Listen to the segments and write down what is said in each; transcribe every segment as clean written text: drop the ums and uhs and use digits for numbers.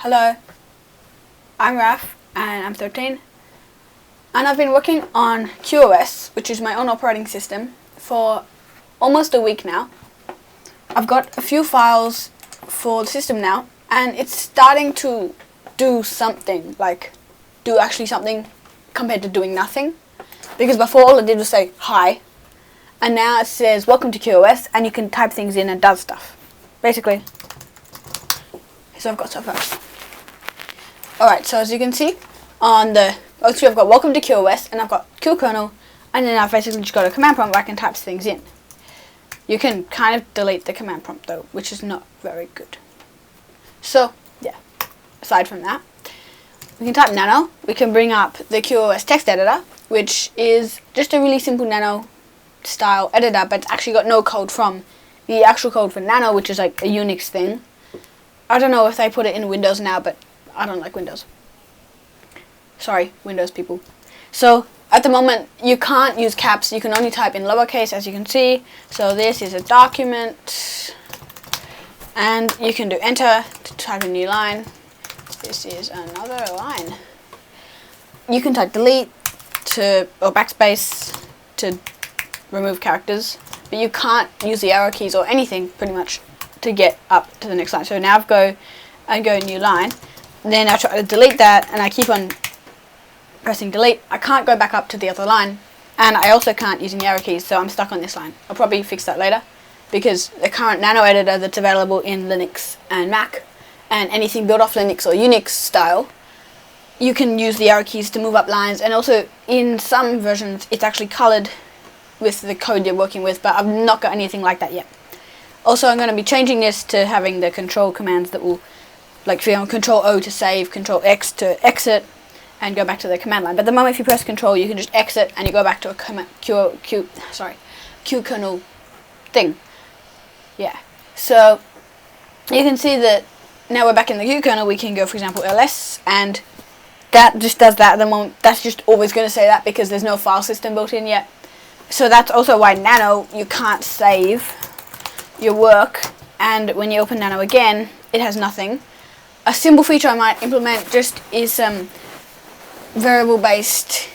Hello, I'm Raf and I'm 13 and I've been working on QoS, which is my own operating system, for almost a week now. I've got a few files for the system now and it's starting to do something, like do actually something compared to doing nothing, because before all it did was say hi and now it says welcome to QoS and you can type things in and does stuff basically. So I've got so far. Alright, so as you can see on the OS, I've got welcome to QoS and I've got QKernel, and then I've basically just got a command prompt where I can type things in. You can kind of delete the command prompt though, which is not very good. So yeah, aside from that, we can type nano. We can bring up the QoS text editor, which is just a really simple nano style editor, but it's actually got no code from the actual code for nano, which is like a Unix thing. I don't know if they put it in Windows now, but I don't like Windows. Sorry, Windows people. So at the moment you can't use caps, you can only type in lowercase, as you can see. So this is a document and you can do enter to type a new line. This is another line. You can type delete or backspace to remove characters, but you can't use the arrow keys or anything pretty much to get up to the next line. So now I go new line. Then I try to delete that and I keep on pressing delete. I can't go back up to the other line, and I also can't using the arrow keys, so I'm stuck on this line. I'll probably fix that later, because the current nano editor that's available in Linux and Mac and anything built off Linux or Unix style, you can use the arrow keys to move up lines, and also in some versions it's actually colored with the code you're working with, but I've not got anything like that yet. Also, I'm going to be changing this to having the control commands that will, like, Control O to save, Control X to exit, and go back to the command line. But at the moment, if you press Control, you can just exit and you go back to a QKernel thing. Yeah. So you can see that now we're back in the QKernel. We can go, for example, ls, and that just does that at the moment. That's just always going to say that because there's no file system built in yet. So that's also why nano, you can't save your work, and when you open nano again, it has nothing. A simple feature I might implement just is some variable-based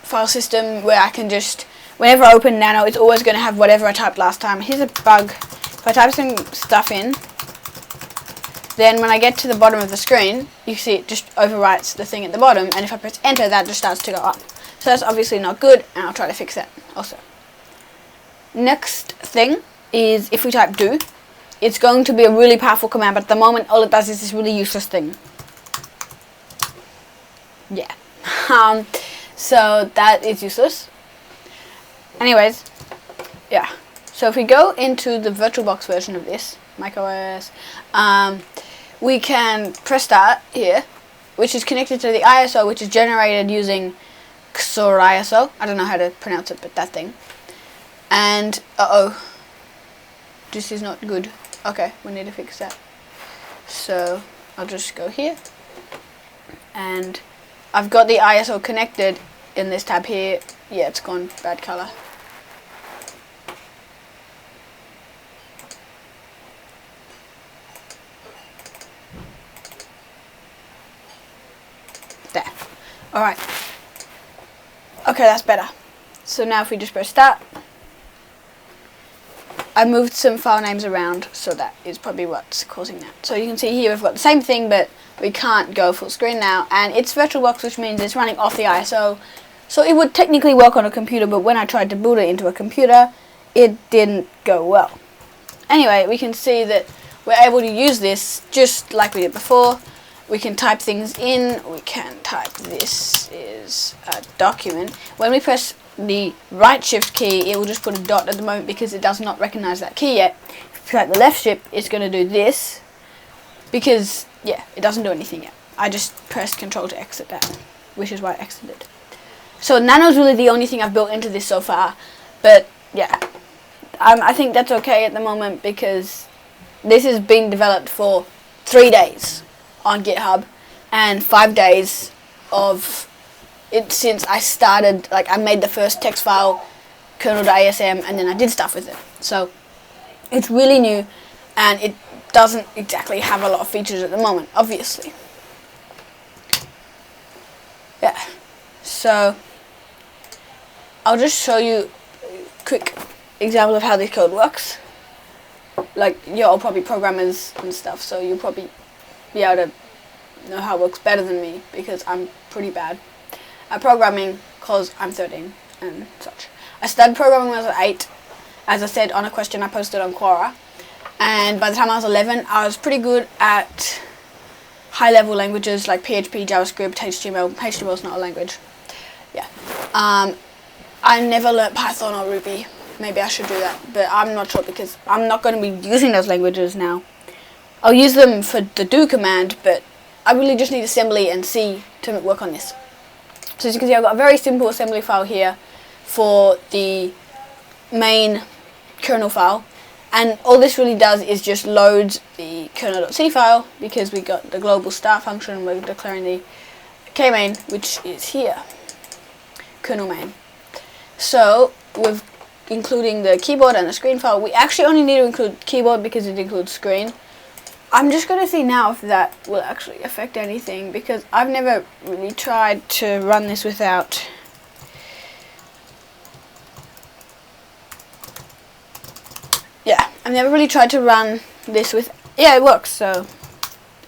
file system where I can just, whenever I open nano, it's always going to have whatever I typed last time. Here's a bug. If I type some stuff in, then when I get to the bottom of the screen, you see it just overwrites the thing at the bottom, and if I press enter, that just starts to go up. So that's obviously not good, and I'll try to fix that also. Next thing is if we type do, it's going to be a really powerful command, but at the moment all it does is this really useless thing. Yeah. So that is useless. Anyways, yeah. So if we go into the VirtualBox version of this, macOS, we can press start here, which is connected to the ISO, which is generated using XorISO. I don't know how to pronounce it, but that thing. And, this is not good. Okay, we need to fix that. So I'll just go here, and I've got the ISO connected in this tab here. Yeah, it's gone bad color. There. Alright. Okay, that's better. So now if we just press start, I moved some file names around, so that is probably what's causing that. So you can see here we've got the same thing, but we can't go full screen now, and it's VirtualBox, which means it's running off the ISO. So it would technically work on a computer, but when I tried to boot it into a computer, it didn't go well. Anyway, we can see that we're able to use this just like we did before. We can type things in. We can type this is a document. When we press the right shift key, it will just put a dot at the moment because it does not recognize that key yet. If you press the left shift, it's going to do this because, yeah, it doesn't do anything yet. I just pressed Control to exit that, which is why I exited. So nano is really the only thing I've built into this so far, but yeah, I think that's okay at the moment because this is being developed for 3 days on GitHub and 5 days of it since I started. Like, I made the first text file, kernel.asm, and then I did stuff with it. So it's really new, and it doesn't exactly have a lot of features at the moment, obviously. Yeah, so I'll just show you a quick example of how this code works. Like, you're all probably programmers and stuff, so you'll probably be able to know how it works better than me, because I'm pretty bad at programming because I'm 13 and such. I started programming when I was 8, as I said on a question I posted on Quora, and by the time I was 11 I was pretty good at high level languages like PHP, JavaScript, HTML. HTML is not a language. Yeah. I never learnt Python or Ruby. Maybe I should do that, but I'm not sure because I'm not going to be using those languages now. I'll use them for the do command, but I really just need assembly and C to work on this. So as you can see, I've got a very simple assembly file here for the main kernel file, and all this really does is just loads the kernel.c file, because we got the global start function. We're declaring the kmain, which is here, kernel main. So with including the keyboard and the screen file, we actually only need to include keyboard because it includes screen. I'm just going to see now if that will actually affect anything, because I've never really tried to run this without. Yeah, I've never really tried to run this with. Yeah, it works, so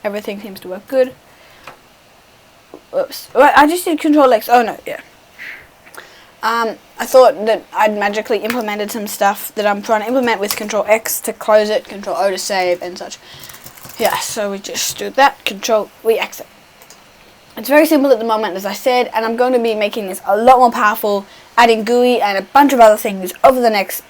everything seems to work good. Whoops. Well, I just did Control X. Oh no, yeah. I thought that I'd magically implemented some stuff that I'm trying to implement with Control X to close it, Control O to save and such. Yeah, so we just do that, we exit. It's very simple at the moment, as I said, and I'm going to be making this a lot more powerful, adding GUI and a bunch of other things over the next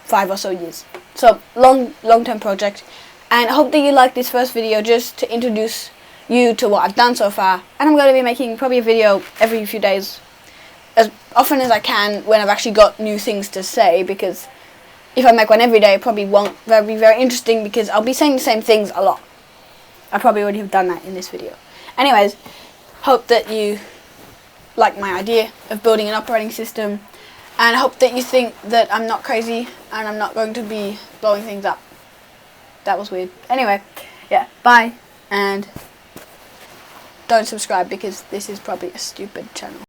5 or so years. So, long-term project, and I hope that you like this first video just to introduce you to what I've done so far. And I'm going to be making probably a video every few days, as often as I can, when I've actually got new things to say, because if I make one every day, it probably won't be very interesting, because I'll be saying the same things a lot. I probably already have done that in this video. Anyways, hope that you like my idea of building an operating system, and I hope that you think that I'm not crazy and I'm not going to be blowing things up. That was weird. Anyway, yeah, bye, and don't subscribe because this is probably a stupid channel.